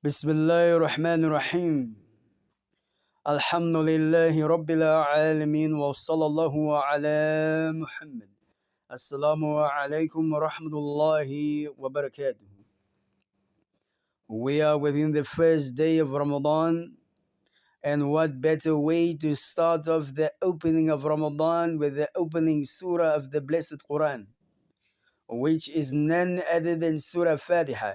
بسم الله الرحمن الرحيم الحمد لله رب العالمين وصلى الله على محمد السلام عليكم ورحمة الله وبركاته. We are within the first day of Ramadan, and what better way to start off the opening of Ramadan with the opening surah of the blessed Qur'an, which is none other than Surah Fatiha,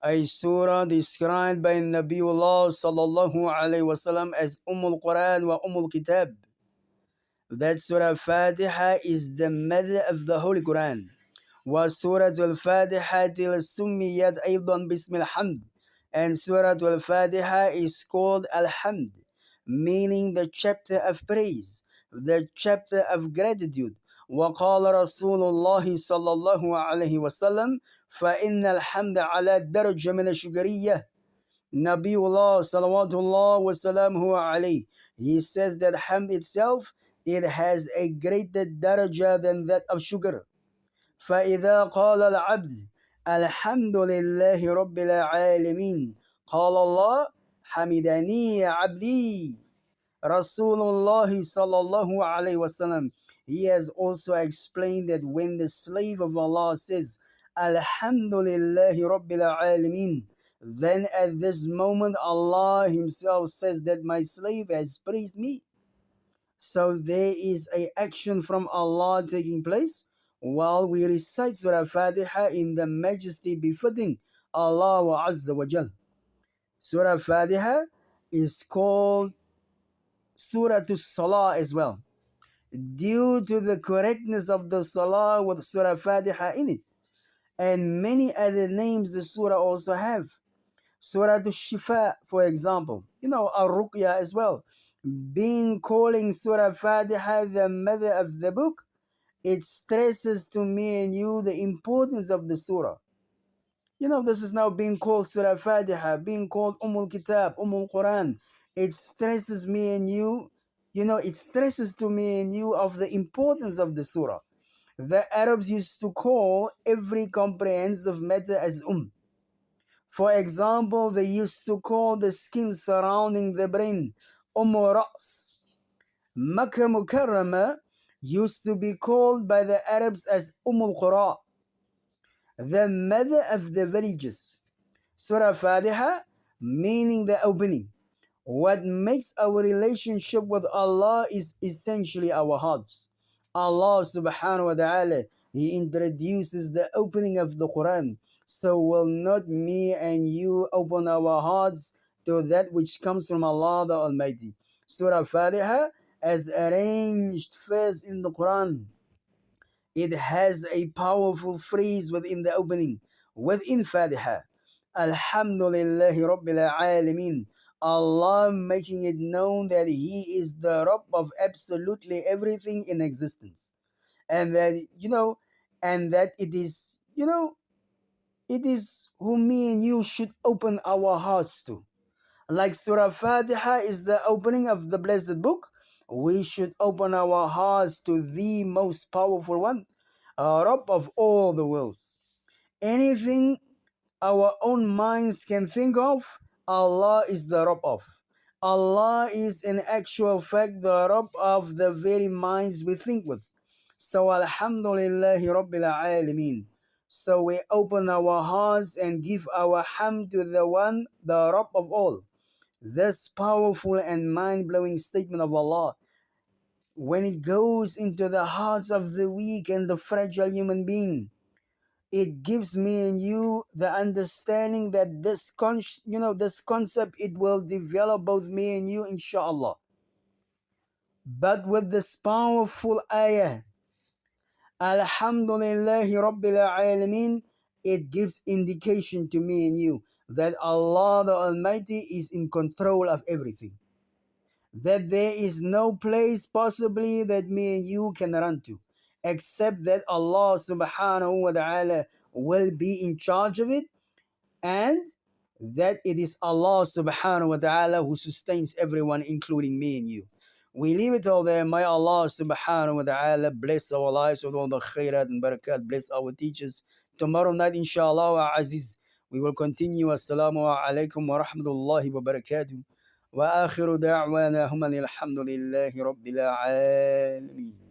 a surah described by Nabiullah sallallahu alayhi wasallam as al Quran wa al Kitab. That Surah Fatiha is the mother of the Holy Quran. وسورة الفاتحة سميت أيضا باسم الحمد, and Surah Al-Fatiha is called Al-Hamd, meaning the chapter of praise, the chapter of gratitude. وقال رسول الله صلى الله عليه وسلم فإن الحمد على درجة من الشكرية. Nabiullah salawatullah wasalamuhu alayhi, he says that hamd itself, it has a greater daraja than that of sugar. فإذا قال العبد الحمد لله رب العالمين قال الله حمدني عبدي. Rasulullah sallallahu alayhi wasallam, he has also explained that when the slave of Allah says Alhamdulillahi Rabbil Alameen, then at this moment Allah himself says that my slave has praised me. So there is a action from Allah taking place while we recite Surah Fatiha in the majesty befitting Allah Azza wa Jal. Surah Fatiha is called Surah to Salah as well, due to the correctness of the Salah with Surah Fatiha in it. And many other names the Surah also have. Surah to Shifa, for example, Al-Ruqya as well. Being calling Surah Fatiha the mother of the book, it stresses to me and you the importance of the Surah. This is now being called Surah Fatiha, being called al Kitab, al Quran. It stresses me and you, it stresses to me and you of the importance of the Surah. The Arabs used to call every comprehensive matter as For example, they used to call the skin surrounding the brain Ra's. Makkah Mukarramah used to be called by the Arabs as Qura, the mother of the villages. Surah Fatiha, meaning the opening. What makes our relationship with Allah is essentially our hearts. Allah subhanahu wa ta'ala, He introduces the opening of the Quran. So will not me and you open our hearts to that which comes from Allah the Almighty? Surah Fatiha, as arranged first in the Quran, it has a powerful phrase within the opening, within Fatiha. Alhamdulillahi Rabbil Alameen. Allah making it known that He is the Rabb of absolutely everything in existence. And that, and that it is, it is who me and you should open our hearts to. Like Surah Fatiha is the opening of the blessed book, we should open our hearts to the most powerful one, Rabb of all the worlds. Anything our own minds can think of, Allah is the Rabb of. Allah is in actual fact the Rabb of the very minds we think with. So Alhamdulillahi Rabbil Alameen. So we open our hearts and give our hamd to the one, the Rabb of all. This powerful and mind-blowing statement of Allah, when it goes into the hearts of the weak and the fragile human being, it gives me and you the understanding that this concept, it will develop both me and you, inshallah. But with this powerful ayah, Alhamdulillahi Rabbil Alameen, it gives indication to me and you that Allah the Almighty is in control of everything. That there is no place possibly that me and you can run to, except that Allah subhanahu wa ta'ala will be in charge of it, and that it is Allah subhanahu wa ta'ala who sustains everyone, including me and you. We leave it all there. May Allah subhanahu wa ta'ala bless our lives with all the khairat and barakat, bless our teachers. Tomorrow night, inshallah, Aziz, We will continue. Assalamu alaikum wa rahmatullahi wa barakatuh. وآخر دعوانا هم الحمد لله رب العالمين.